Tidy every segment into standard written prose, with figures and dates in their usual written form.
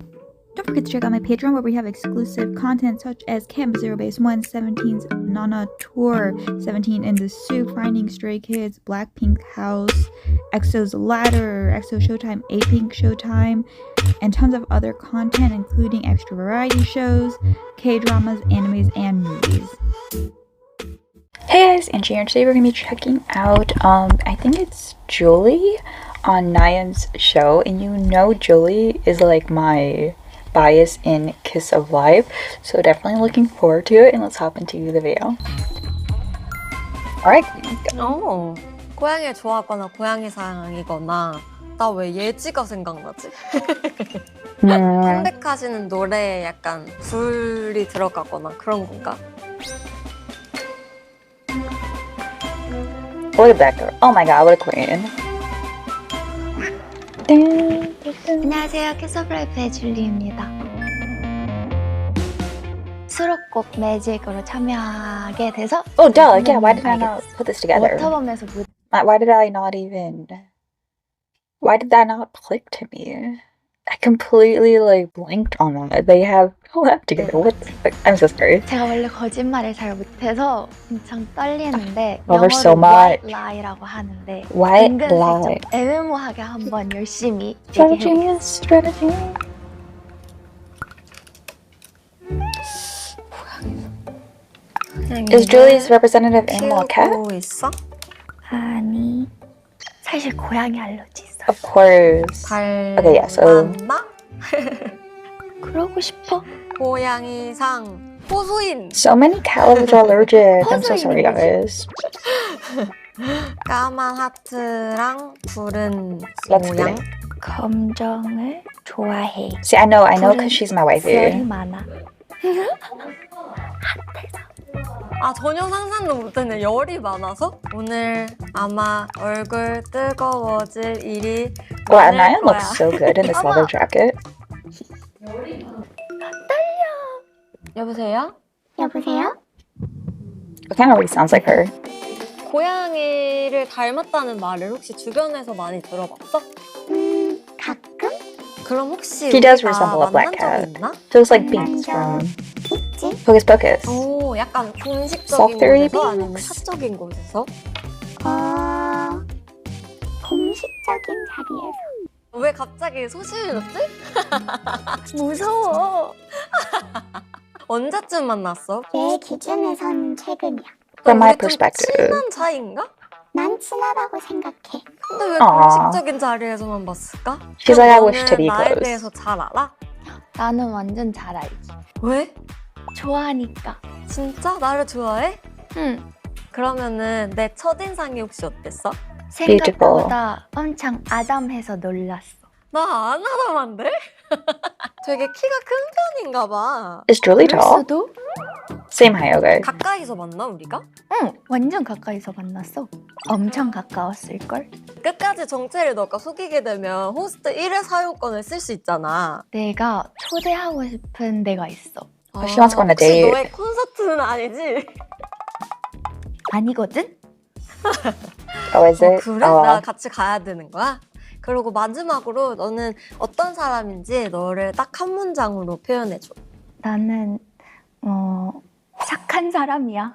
Don't forget to check out my Patreon where we have exclusive content such as Camp Zero Base 1, 17's Nana Tour, 17 in the Soup, Finding Stray Kids, Blackpink House, EXO's Ladder, EXO Showtime, A-Pink Showtime, and tons of other content including extra variety shows, K-dramas, animes, and movies. Hey guys, Angie here. Today we're going to be checking out, I think it's Julie on Nayeon's show, and you know Julie is like my bias in Kiss of Life, so definitely looking forward to it, and let's hop into the video. Alright, 어, 고양이를 좋아하거나 고양이상이거나 나 왜 예지가 생각나지? 컴백하시는 노래에 약간 불이 들어가거나 그런 건가? Look at that girl. Oh my god, what a queen. 안녕하세요. 키스오브라이프의 줄리입니다. 수록곡 매직으로 참여하게 돼서 Oh duh, yeah, why did I not put this together? 워터밤에서 Why did I not even... Why did that not click to me? I completely like blanked on that. They have collab together. What the fuck? I'm so sorry. 제가 원래 거짓말을 잘 못해서 엄청 떨리는데 Love her 영어로 so much. white lie라고 하는데 White 은근슬쩍 lie. 애매모호하게 한번 열심히 Strategy, strategy. Is Julie's representative animal a cat? 키우고 있어? 아니 사실 고양이 알러지 있어. Of course. Okay, yeah, so 닮았나? 그러고 싶어? 고양이상 호수인 so many cats are allergic. I'm so sorry, guys. 까만 하트랑 푸른 Let's do 모양 it. 검정을 좋아해. See, I know, because she's my 별이 waifu. 많아. 아 전혀 상상도 못했네. 열이 많아서 오늘 아마 얼굴 뜨거워질 일이 Wow, 많을 Nayeon 거야. looks so good in this leather jacket. 여보세요? 여보세요? It kind of really sounds like her. 고양이를 닮았다는 말을 혹시 주변에서 많이 들어봤어? 가끔 그럼 혹시 He does 우리가 resemble a black 만난 cat. 적 있나? She looks like Binks from 있지? Hocus Pocus. 오, 약간 공식적인 Softberry 곳에서 아니면 Binks. 사적인 곳에서? 공식적인 자리에서. 왜 갑자기 소심해졌지? 무서워. 언제쯤 만났어? 내 기준에선 최근이야. From my 우리 좀 perspective. 친한 사이인가? 난 친하다고 생각해. 근데 왜 Aw. 공식적인 자리에서만 봤을까? She's like, I wish to 너는 be 나에 close. 대해서 잘 알아? 나는 완전 잘 알지. 왜? 좋아하니까. 진짜? 나를 좋아해? 응. 그러면은 내 첫인상이 혹시 어땠어? 생각보다 엄청 아담해서 놀랐어. 나 안 아담한데? 되게 키가 큰 편인가 봐. Is Julie 그럴 tall? 수도? Same height, okay. 가까이서 만나 우리가? 응. 완전 가까이서 만났어. 엄청 가까웠을걸? 끝까지 정체를 너가 속이게 되면 호스트 1회 사용권을 쓸 수 있잖아. 내가 초대하고 싶은 데가 있어. But she wants to go on a 혹시 date. 너의 콘서트는 아니지? 아니거든? Oh, is it? 그래? Oh, 나 같이 가야 되는 거야? 그리고 마지막으로 너는 어떤 사람인지 너를 딱 한 문장으로 표현해줘. 나는 착한 사람이야.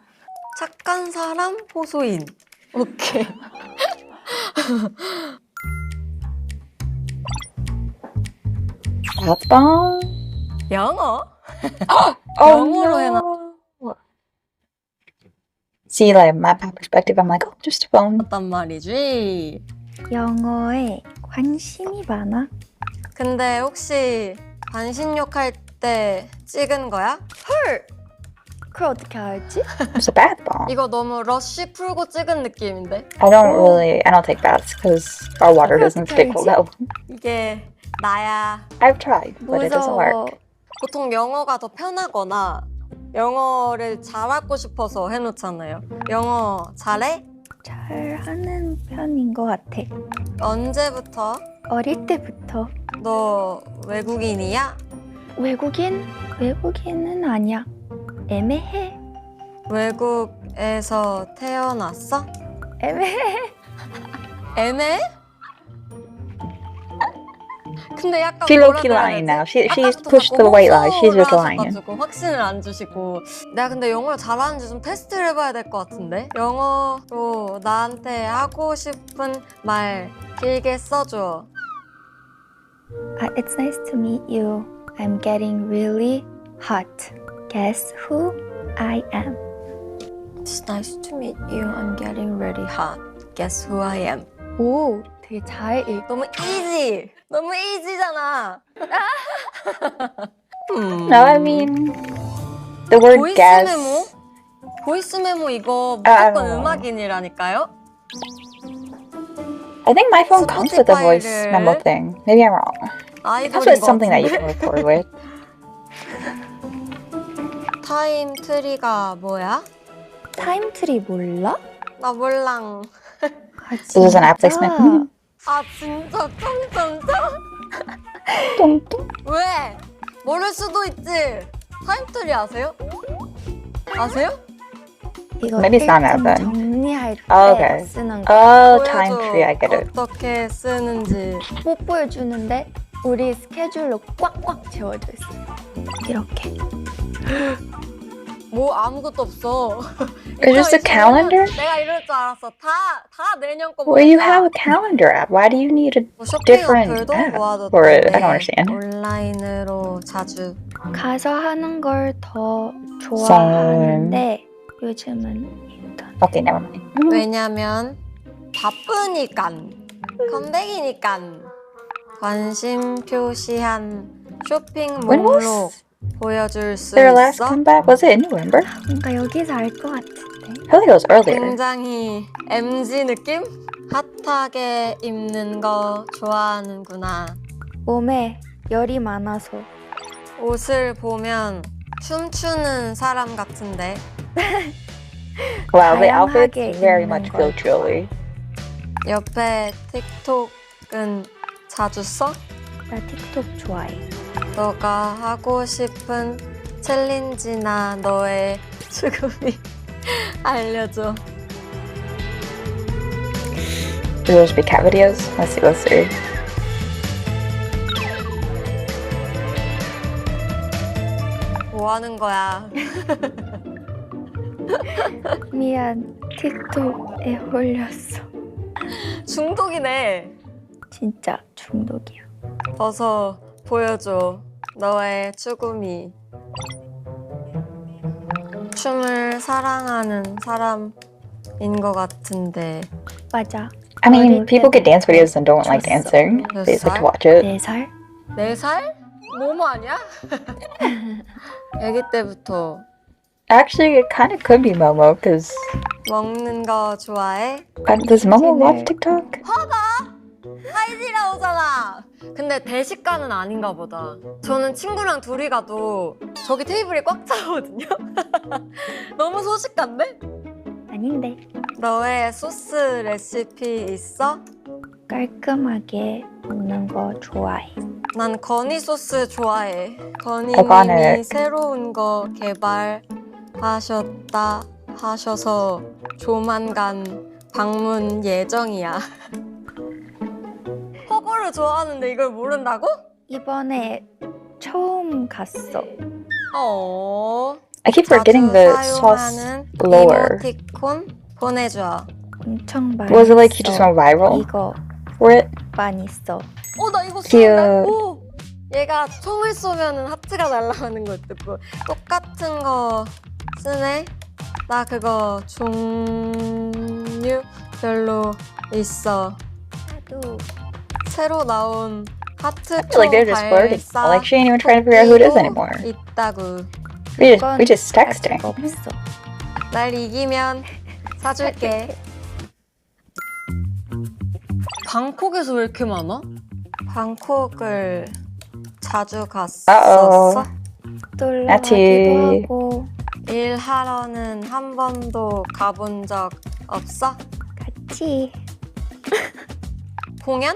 착한 사람, 호소인. 오케이. Apple? 영어? Oh, 영어로 해놔. See, like, my perspective, I'm like, oh, just a phone. 어떤 말이지? 영어에 관심이 많아. 근데 혹시 반신욕 할 때 찍은 거야? 헐! 그걸 어떻게 알지? It's a bath bomb. 이거 너무 러쉬 풀고 찍은 느낌인데? I don't take baths because our water doesn't stay cold out. 이게 나야. I've tried, but it doesn't 무서워. work. 보통 영어가 더 편하거나 영어를 잘하고 싶어서 해놓잖아요. 영어 잘해? 잘하는 편인 것 같아. 언제부터? 어릴 때부터. 너 외국인이야? 외국인은 아니야. 애매해. 외국에서 태어났어? 애매해. 애매해? 근데 약간 She 뭐라 low-key 그래야 lying 되지? now. She's 아까부터 pushed 자꾸 the white lie. She's 호소를 just lying. 하셔가지고 확신을 안 주시고 내가 근데 영어를 잘하는지 좀 테스트를 해봐야 될 것 같은데 영어로 나한테 하고 싶은 말 길게 써줘. It's nice to meet you. I'm getting really hot. Guess who I am? It's nice to meet you. I'm getting really hot. Guess who I am? 오, 되게 잘 읽. 너무 easy. 너무 easy잖아. No, I mean the word 보이스 guess. 메모? 보이스 메모 이거 I 무조건 don't know. 음악인이라니까요? I think my phone comes with a voice 스포티파이를- memo thing. Maybe I'm wrong. It comes 아이돌인 with 것 something that you 같은데? can record with. 타임 트리가 뭐야? 타임트리 몰라? 나 몰랑. 아, This is an app placement. 아 진짜 점점점? 뚱뚱. 왜? 모를 수도 있지. 타임 트리 아세요? 아세요? 이거 Maybe it's not 일정 that then. 정리할 때 Oh, okay. 쓰는 거. Oh, 보여줘. time tree. I get it. 어떻게 쓰는지. 못 보여주는데 우리 스케줄로 꽉꽉 채워져 있어. 이렇게. 뭐 아무것도 없어. It's just a calendar? 내가 이럴 줄 알았어. 다 내년 거 Well, you 보니까. have a calendar app. Why do you need a 뭐 쇼핑 different 어플도 app 모아뒀던데 for it? I don't understand. 온라인으로 자주. 가서 하는 걸 더 좋아하는데 요즘은 인터넷. Okay, never mind. 왜냐면 바쁘니깐 컴백이니깐 관심 표시한 쇼핑 When was 목록 보여줄 수 their last 있어? comeback? Was it in November? 뭔가 여기서 알 것 같은데. I feel like it was earlier. 굉장히 MG 느낌? 핫하게 입는 거 좋아하는구나. 몸에 열이 많아서 옷을 보면 춤추는 사람 같은데. Wow, the outfits 다양하게 very 입는 much 걸 feel Julie. 옆에 틱톡은 자주 써? 나 틱톡 좋아해. 너가 하고 싶은 챌린지나 너의 수금이 알려줘. Do those be cat videos? Let's see, let's see. 뭐 하는 거야? 미안, 틱톡에 홀렸어. 중독이네. 진짜 중독이야. 어서 보여줘. 너의 추구미. 춤을 사랑하는 사람인 것 같은데. 맞아. I mean, 어릴 people get 때도 dance videos and don't like 줬어. dancing. They just like to watch it. 4살? 4살? 뭐뭐 아니야? 아기 때부터 Actually, it kind of could be Momo, because 먹는 거 좋아해? does Momo watch Dinner. TikTok? 하이디라오잖아. 근데 대식가는 아닌가 보다. 저는 친구랑 둘이 가도 저기 테이블이 꽉 차거든요. 너무 소식간데? 아닌데. 너의 소스 레시피 있어? 깔끔하게 먹는 거 좋아해. 난 거니 소스 좋아해. 이거는- 거니님이 새로운 거 개발하셨다 하셔서 조만간 방문 예정이야. 허거를 좋아하는데 이걸 모른다고? 이번에 처음 갔어. I keep forgetting the sauce 사용하는 lower. 이모티콘 보내줘. 엄청 많이 Was it like he 써. just went viral 이거 for it? 많이 써. 나 이거 Cute. 쓰는데? 오! 얘가 총을 쏘면은 하트가 날아가는 거 있고 똑같은 거 쓰네? 나 그거 종류별로 있어. 나도 새로 나온 하트 I feel like they're just flirting. Like she ain't even trying to figure out who it is anymore. 있다고. We 그건 just 아직 texting. 없어. 날 이기면 사줄게. 방콕에서 왜 이렇게 많아? 방콕을 자주 갔었어? 놀러 나티. 가기도 하고 일하러는 한 번도 가본 적 없어? 같이 공연?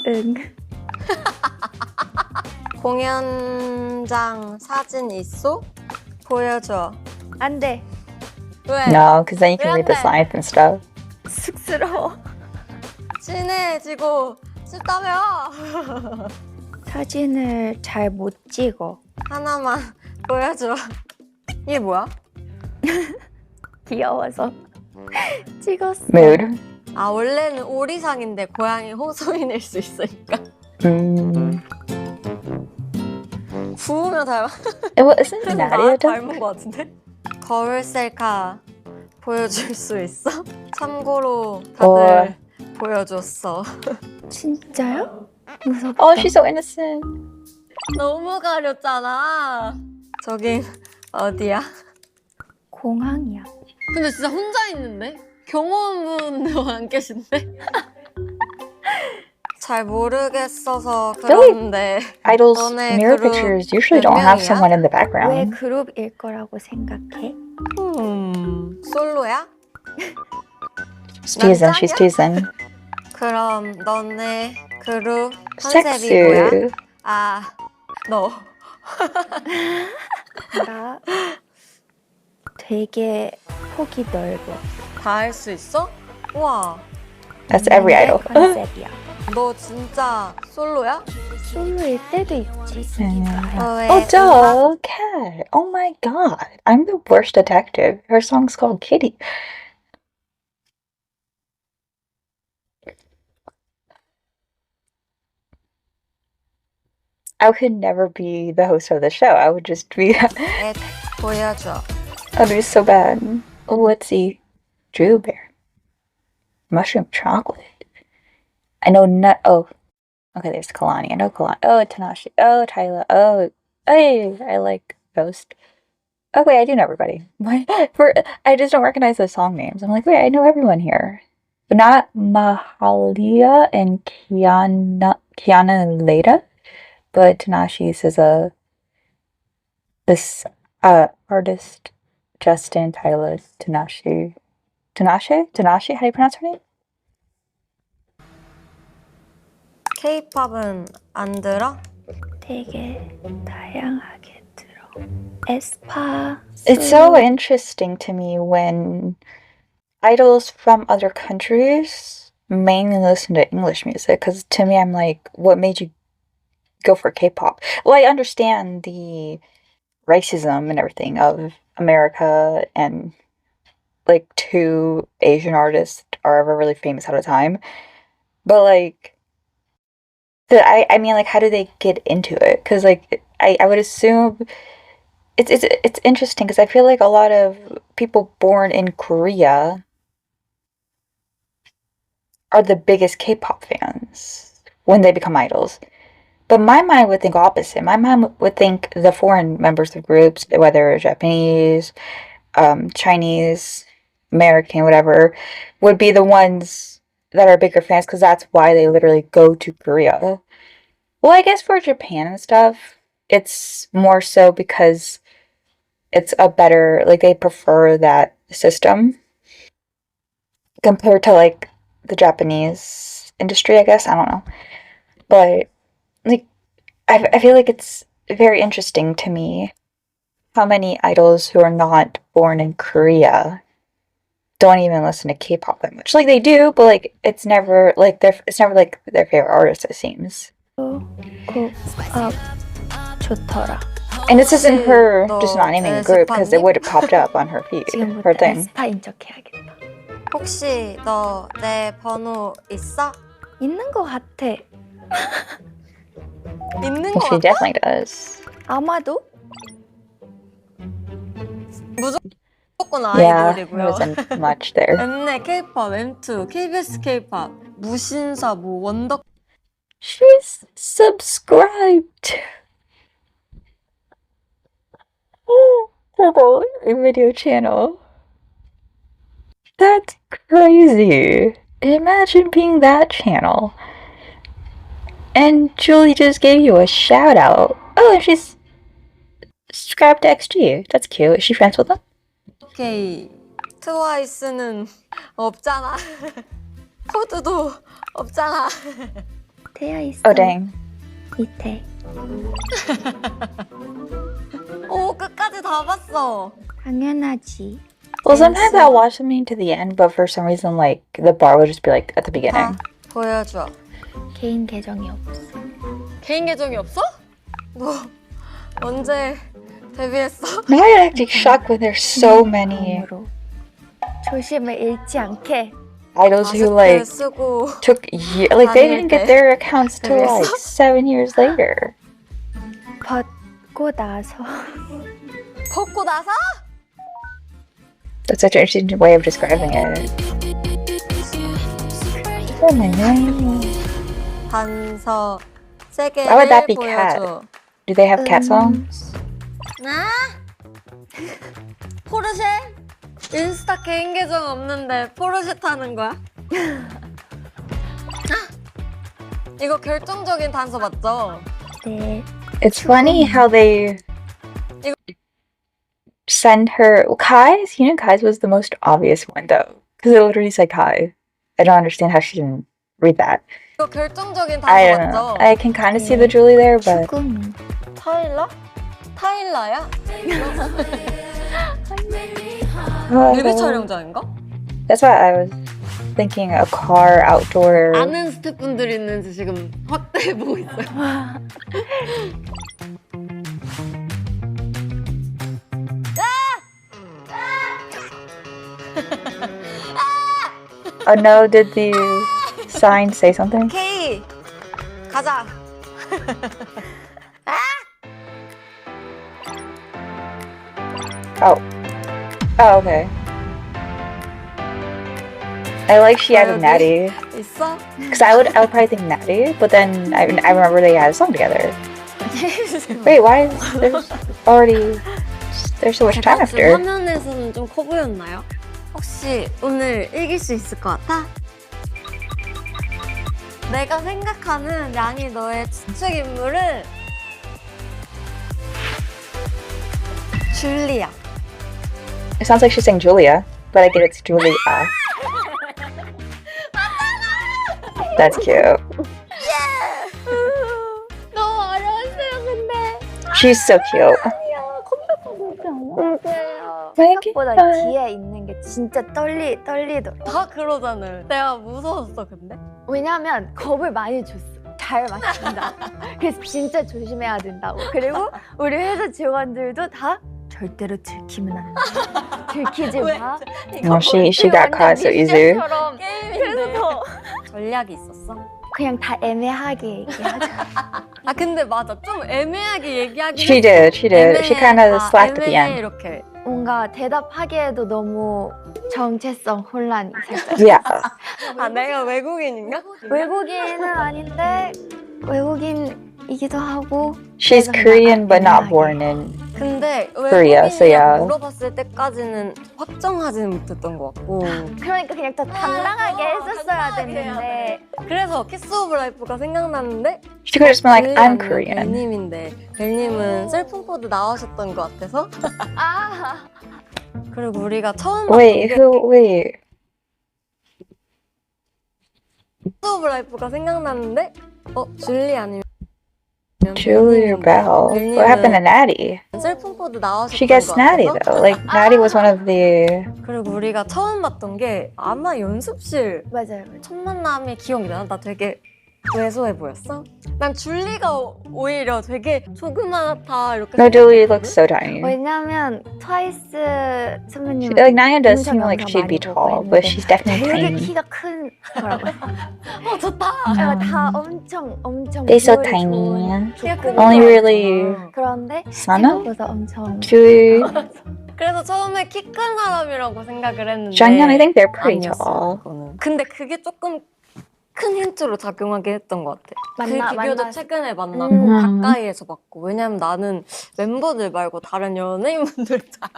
응. 공연장 사진 있어? 보여줘. 안 돼. 왜? No, because then you can read the 왜안 돼? signs and stuff. 쑥스러워. 친해지고 쉽다며. 사진을 잘 못 찍어. 하나만 보여줘. 이게 뭐야? 귀여워서 찍었어. Mood. 아 원래는 오리상인데 고양이 호소인일 수 있으니까. 구우면 닮아. Isn't 나 Nadia done? 닮은 거 같은데? 거울 셀카 보여줄 수 있어? 참고로 다들 보여줬어. 진짜요? 무섭다. Oh, she's so innocent. 너무 가렸잖아. 저긴 어디야? 공항이야. 근데 진짜 혼자 있는데? 경호원분도 안 계신데? 잘 모르겠어서 그러는데 Idols 너네 mirror 그룹 pictures usually 몇 don't have 명이야? someone in the 왜 background. 그룹일 거라고 생각해? 솔로야? She's teasing. She's 남자냐? teasing. 그럼 너네 그룹 컨셉이 뭐야? Sexy. 아, 너. 나 되게 폭이 넓어. 다 할 수 있어? 우와, That's every 내 idol. 컨셉이야. 너 진짜 솔로야? 솔로일 때도 있지. 왜 Oh, duh, Cat. Oh my god. I'm the worst detective. Her song's called Kitty. I could never be the host of the show. I would just be. 애 보여줘. That'd be so bad. Oh, let's see. Drew Bear. Mushroom chocolate. I know nut. Oh. Okay, there's Kalani. I know Kalani. Oh, Tanashi. Oh, Tyler. Oh. Hey, I like Ghost. Oh, wait, I do know everybody. I just don't recognize the song names. I'm like, wait, I know everyone here. But not Mahalia and Kiana Leda. But Tanashi's is this artist, Justin Tyler Tanashi. Tanashi? How do you pronounce her name? K-팝은 안 들어? 되게 다양하게 들어. 에스파. It's so interesting to me when idols from other countries mainly listen to English music. Because to me, I'm like, what made you go for K-pop? Well, I understand the racism and everything of America, and like 2 Asian artists are ever really famous at a time. But like, I mean, like, how do they get into it? Because like, I would assume it's interesting because I feel like a lot of people born in Korea are the biggest K-pop fans when they become idols. But my mind would think opposite. My mind would think the foreign members of groups, whether Japanese, Chinese, American, whatever, would be the ones that are bigger fans because that's why they literally go to Korea. Well, I guess for Japan and stuff, it's more so because it's a better, like, they prefer that system compared to, like, the Japanese industry, I guess. I don't know. But, like, I feel like it's very interesting to me how many idols who are not born in Korea don't even listen to K-pop that much. Like, they do, but, like, it's never like their favorite artist, it seems. 곡 좋더라. And this isn't her 너 just not naming a group because it 에스파니? would have popped up on her feed, her 지금부터 thing. 에스파인 척 해야겠다. 혹시 너 내 번호 있어? 있는 거 같아. 있는 거 She 같아? definitely does. 아마도? 무조건 Yeah, there 아이돌이고요. wasn't much there. 엠넷, K-팝, M2, KBS K-팝, 무신사, 뭐 원더 She's subscribed to the video channel. That's crazy. Imagine being that channel. And Julie just gave you a shout out. Oh, and she's subscribed to XG. That's cute. Is she friends with them? K. 트와이스는 없잖아. 코드도 없잖아. 되어 있어. Oh, dang. 밑에. 오, 끝까지 다 봤어. 당연하지. Well, sometimes I'll watch something to the end, but for some reason, like, the bar will just be, like, at the 다 beginning. 보여줘. 개인 계정이 없어. 개인 계정이 없어? 너 언제 데뷔했어? Now I'm actually shocked when there's so many 로 조심해 잃지 않게. idols who 마스크 like 쓰고 took like they didn't get their accounts till There is- like 7 years later. 벗고 나서 벗고 나서? That's such an interesting way of describing it. Oh my god. 단서 세계를 Why would that be cat? 보여줘. Do they have cat songs? 아? 포르쉐? 인스타 개인 계정 없는데 포르쉐 타는 거야? 아! 이거 결정적인 단서 맞죠? 네. It's funny how they send her. Well, Kai's, Kai's was the most obvious one though, because it literally said Kai. I don't understand how she didn't read that. 이거 결정적인 I 단서 don't know. 맞죠? I can kind of see the Julie there, but 죽음. 타일러? 타일러야? 뮤비 Oh, 촬영장인가? that's why I was thinking a car outdoor. 아는 스태프분들이 있는지 지금 확대해보고 있어요. Oh no, did the sign say something? K! 가자! Oh, okay. I like she added Natty, 있어? because I would probably think Natty, but then I remember they had a song together. Wait, why is there's already there's so much time 제가 지금 after? 화면에서는 좀 커 보였나요? 혹시 오늘 이길 수 있을 것 같아? 내가 생각하는 양이 너의 추측 인물은 줄리아. It sounds like she's saying Julia, but I get it's Julia. That's cute. 너무 어려웠어요, 근데. She's so cute. 생각보다 뒤에 있는 게 진짜 떨리더라고. 다 그러잖아요. 내가 무서웠어, 근데. 왜냐면 겁을 많이 줬어. 잘 맞춘다. 그래서 진짜 조심해야 된다고. 그리고 우리 회사 직원들도 다 절대로 들키면 안 돼. 들키지 왜? 마. Oh, she got caught so easy. 미션처럼 게임인데. 그래서 더 전략이 있었어? 그냥 다 애매하게 얘기하자. 아, 근데 맞아. 좀 애매하게 얘기하긴 She did. She kind of slacked at the end. 이렇게. 뭔가 대답하기에도 너무 정체성 혼란이 살짝. Yeah. 아, 내가 외국인인가? 외국인은 아닌데 외국인이기도 하고. She's 그래서 Korean but not 애매하게. born in. 근데 Korea, so yeah. 외국인이라고 물어봤을 때까지는 확정하지는 못했던 것 같고. 그러니까 그냥 더 당당하게 했었어야 됐는데. 그래서 키스 오브 라이프가 생각났는데 She could have just been like, 벨리 I'm 아니면 Korean. 벨님인데 벨님은 셀프 코드 나오셨던 것 같아서. 아. 그리고 우리가 처음 봤던 Wait, 게 wait. 키스 오브 라이프가 생각났는데 줄리 아니면 Julie or Belle? What happened to Natty? 셀프 코드 나오셨던 She gets 것 Natty 같아서. though. Like Natty was one of the. 그리고 우리가 처음 봤던 게 아마 연습실 맞아요. 첫 만남이 기억이 나. 나 되게 왜소해 보였어? 난 줄리가 오히려 되게 조그맣다 이렇게 No, Julie 생각했거든? looks so tiny. 왜냐면 트와이스 선배님 Like Naya does 엄청 seem like 영상 she'd be 많이 보고 tall, but 있는데 she's definitely 되게 tiny. 키가 큰 거라고요. 좋다. 다 엄청 They're so 비율이 tiny. 좋은 키가 조금 큰 Only 거 really 같아. 그런데 Sana? 생각보다 엄청 Julie, 그래서 처음에 키 큰 사람이라고 생각을 했는데 Janghyun, I think they're pretty 아니었어, tall. 그거는. 근데 그게 조금 큰 힌트로 작용하게 했던 것 같아. 만나- 그 비교도 만나- 최근에 만나고 음. 가까이에서 봤고. 왜냐면 나는 멤버들 말고 다른 연예인분들 잘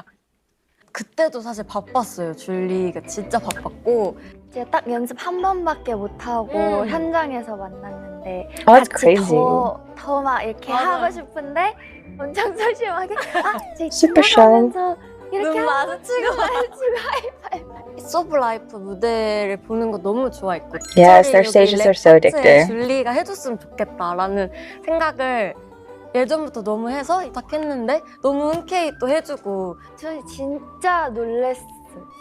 그때도 사실 바빴어요. 줄리가 진짜 바빴고. 제가 딱 연습 한 번밖에 못 하고 음. 현장에서 만났는데 Oh, that's 같이 crazy. 더 막 이렇게 맞아. 하고 싶은데 엄청 소심하게 저희 Super shy. 하면서 이렇게 눈 마주치고 하고 소브 라이프 무대를 보는 거 너무 좋아했고 Yes, 특별히 their 여기 stages are 랩 so 파트에 addictive. 줄리가 해줬으면 좋겠다라는 생각을 예전부터 너무 해서 딱 했는데 너무 흔쾌히 또 해주고 저 진짜 놀랬어요.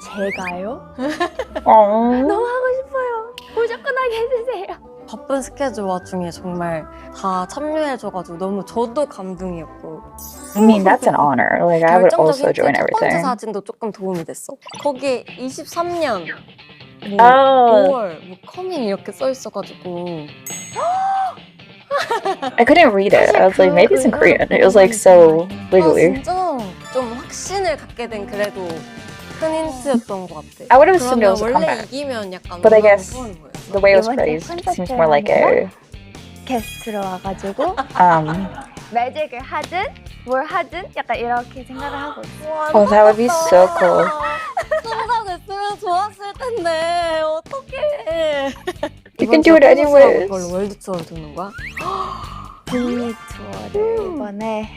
제가요? Aww. 너무 하고 싶어요. 무조건 하게 해주세요. 바쁜 스케줄 와중에 정말 다 참여해줘가지고 너무 저도 감동이었고 I mean, that's an honor. Like, I would 결정적 also 힌트 join 첫 번째 everything. 사진도 조금 도움이 됐어. 거기에 23년 뭐 Oh, 5월 뭐 커밍 이렇게 써 있어가지고 I couldn't read it. I was like, maybe it's in Korean. It was like so 아 legally. 진짜 좀 확신을 갖게 된 그래도 큰 힌트였던 것 같아. I would have assumed it 그러면 was a 원래 comeback. 이기면 약간 But I 올라오는 guess 거였어. The way it was 이번 phrased 콘서트 seems more like a 게스트로 와가지고 um. 매직을 하든 뭘 하든 약간 이렇게 생각을 하고 있어. 와, Oh, that would be so cool. 성사됐으면 좋았을 텐데 어떡해. You can do it anyways. 그걸로 월드 투어를 도는 거야? 북미 투어를 이번에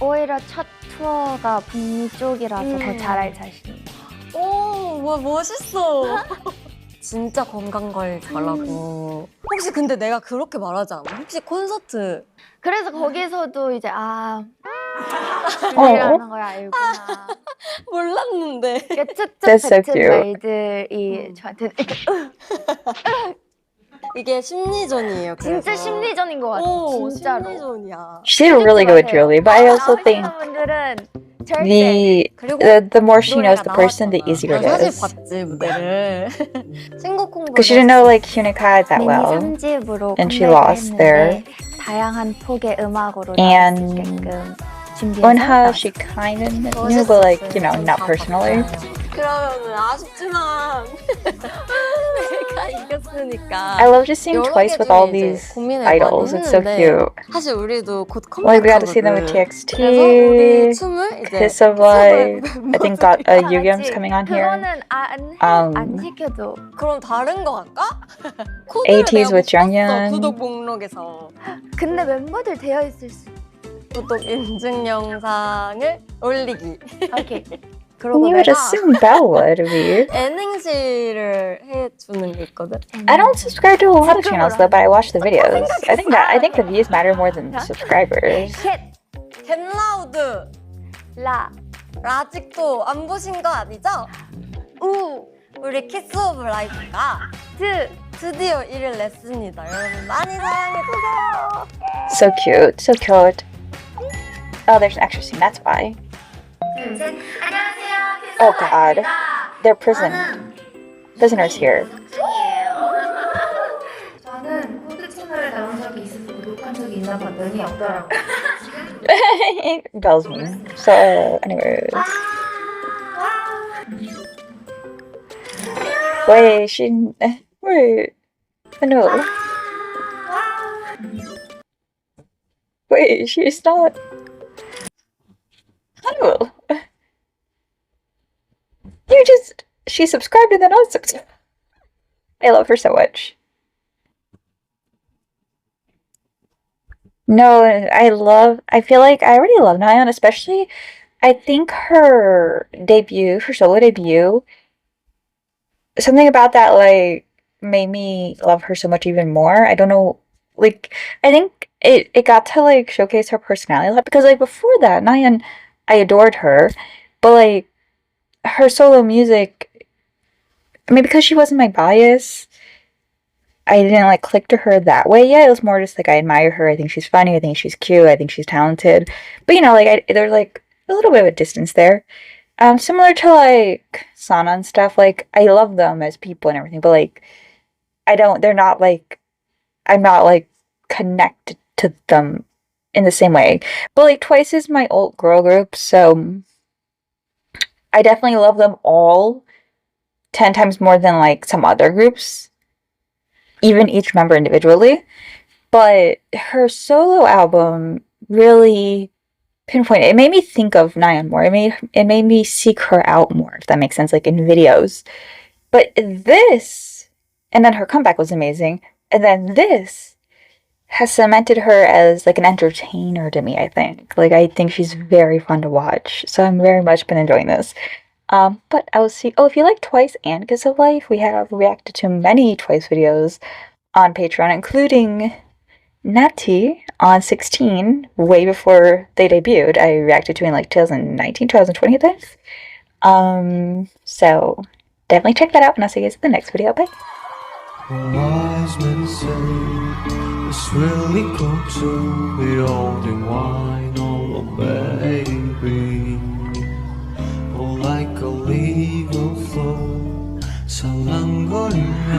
오히려 첫 투어가 북미 쪽이라서 더 잘할 자신이. 오, 와 멋있어. 진짜 건강 관리 잘하고. 혹시 근데 내가 그렇게 말하지 않아? 혹시 콘서트 그래서 거기서도 이제 이라는 걸 알구나. 몰랐는데. 쯧쯧 That's so 뱉은 cute. 말들이 저한테 이게 심리전이에요. 진짜 그래서. 심리전인 것 같아. 오, 진짜로. 심리전이야. She did really good with Julie, but I also think 분들은 절대 the 그리고 the more she knows 노래가 the person, the 나왔잖아. easier 나 it 사실 is. 봤지 무대를. 신곡 홍보. Because she didn't know like Hunika that 미니 well. 3집으로 And she lost there. 다양한 폭의 음악으로 And 나올 수 있게끔 On 준비해서 her, she kind of knew, but like, you know, not personally. 그러면은 아쉽지만 내가 이겼으니까. I love just seeing 여러 Twice 개 with all 중에 이제 these 고민을 idols. 많이 It's so 했는데 cute. 사실 우리도 곧 Like, we got to see them with 컴백하거든. 그래서 우리 TXT, 춤을 이제 Kiss of Life. I think got Yugyum's coming on here. 그거는 안 시켜도 그럼 다른 거 할까? ATEEZ with 봤어, 정연. 구독 목록에서 근데 멤버들 되어 있을 수 구독 인증 영상을 올리기. 오케이. 그러고 You would 내가 assume Belle would be. 예능시를 해주는 게 있거든. I don't subscribe to a lot of channels though, but I watch the videos. I think the views matter more than subscribers. 겟라우드 라, 아직도 안 보신 거 아니죠? 우, 우리 키스 오브 라이프가 드. 드디어 1을 냈습니다. 여러분 많이 사랑해주세요. So cute, so cute. Oh, there's an extra scene, that's why. Oh god. They're prisoners here. 저는 코드 채널에 나온 적이 있어서 구독한 적이 있나 봤더니 없더라고. Belle's mean. So, anyways. Wait, no. Wait, she's not. Hannibal. She subscribed and then unsubscribed. I love her so much. No, I feel like I already love Nayeon, especially, I think her solo debut, something about that, like, made me love her so much even more. I don't know, like, I think it got to, like, showcase her personality a lot, because, like, before that, Nayeon, I adored her, but, like, her solo music, I mean, because she wasn't my bias, I didn't, like, click to her that way yet. It was more just, like, I admire her, I think she's funny, I think she's cute, I think she's talented, but, you know, like, there's, like, a little bit of a distance there. Similar to, like, Sana and stuff, like, I love them as people and everything, but, like, they're not, like, I'm not, like, connected to them in the same way. But, like, Twice is my old girl group, so I definitely love them all 10 times more than, like, some other groups, even each member individually. But her solo album really pinpointed, it made me think of Nayeon more. It made me seek her out more, if that makes sense, like in videos. But this, and then her comeback was amazing, and then this has cemented her as like an entertainer to me, I think. Like, I think she's very fun to watch, so I'm very much been enjoying this. But I will see. Oh, if you like Twice and Kiss of Life, we have reacted to many Twice videos on Patreon, including Natty on 16, way before they debuted. I reacted to in like 2019, 2020, I think. So definitely check that out, and I'll see you guys in the next video. Bye. Wise men say it's really cool to be holding wine, oh baby. Oh, like a legal flow, 살랑거리며